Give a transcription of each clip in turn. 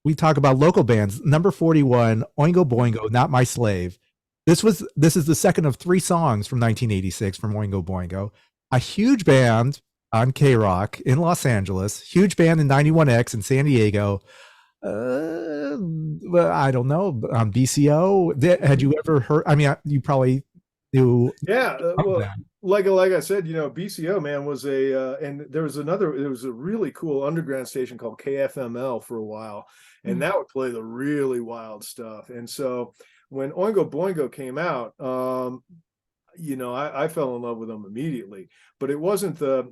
we talk about local bands. Number 41, Oingo Boingo, Not My Slave. This is the second of three songs from 1986 from Oingo Boingo. A huge band on K Rock in Los Angeles, huge band in 91X in San Diego. Well, I don't know, on BCO. Had you ever heard? I mean, you probably knew Yeah, of well, them. like I said, BCO man was and there was a really cool underground station called KFML for a while, and that would play the really wild stuff. And so when Oingo Boingo came out, I fell in love with them immediately. But it wasn't the,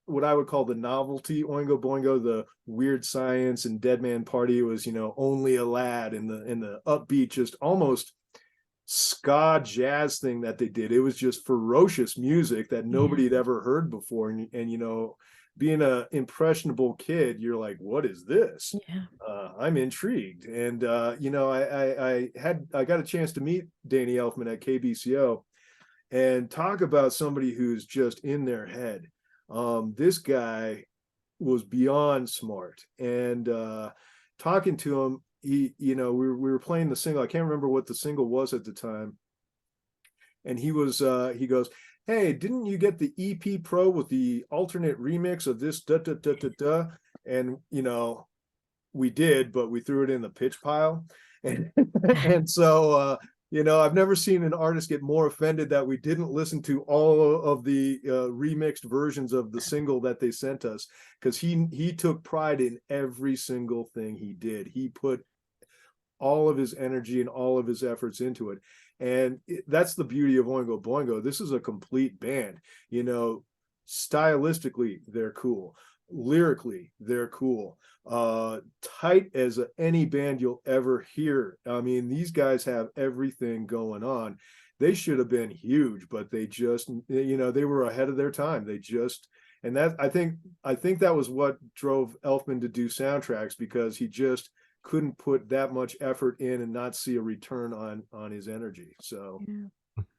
what I would call the novelty Oingo Boingo, the weird science and Dead Man Party. It was, only a lad in the upbeat, just almost ska jazz thing that they did. It was just ferocious music that nobody had ever heard before. And being a impressionable kid, you're like, what is this? Yeah. I'm intrigued. And I got a chance to meet Danny Elfman at KBCO and talk about somebody who's just in their head. This guy was beyond smart. And talking to him, we were playing the single. I can't remember what the single was at the time. And he goes, hey, didn't you get the EP Pro with the alternate remix of this da da da da da? And we did, but we threw it in the pitch pile. And so I've never seen an artist get more offended that we didn't listen to all of the remixed versions of the single that they sent us, because he took pride in every single thing he did. He put all of his energy and all of his efforts into it. And that's the beauty of Oingo Boingo. This is a complete band. Stylistically, they're cool. Lyrically, they're cool. Tight as any band you'll ever hear. I mean, these guys have everything going on. They should have been huge, but they just, they were ahead of their time. And that I think that was what drove Elfman to do soundtracks, because he just couldn't put that much effort in and not see a return on his energy. So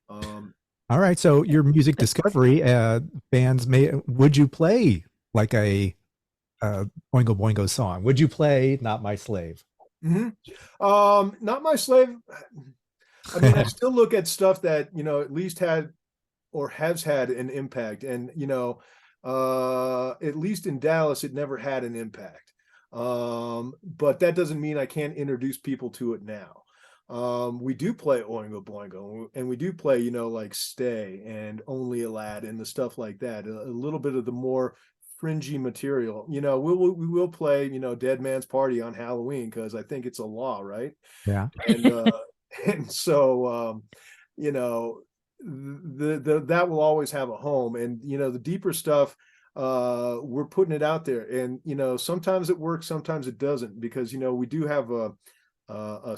All right, so your music discovery bands would you play like a Oingo Boingo song? Would you play Not My Slave? Not My Slave. I mean, I still look at stuff that at least had or has had an impact, and at least in Dallas it never had an impact. But that doesn't mean I can't introduce people to it now. We do play Oingo Boingo, and we do play, like Stay and Only a Lad and the stuff like that. A little bit of the more fringy material. We will play, Dead Man's Party on Halloween, because I think it's a law, right? Yeah. And so that will always have a home. And the deeper stuff, we're putting it out there, and sometimes it works, sometimes it doesn't, because we do have a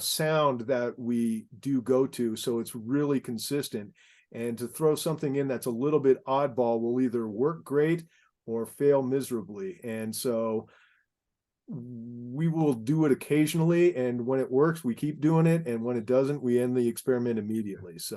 sound that we do go to, so it's really consistent. And to throw something in that's a little bit oddball will either work great or fail miserably. And so we will do it occasionally, and when it works we keep doing it, and when it doesn't we end the experiment immediately. So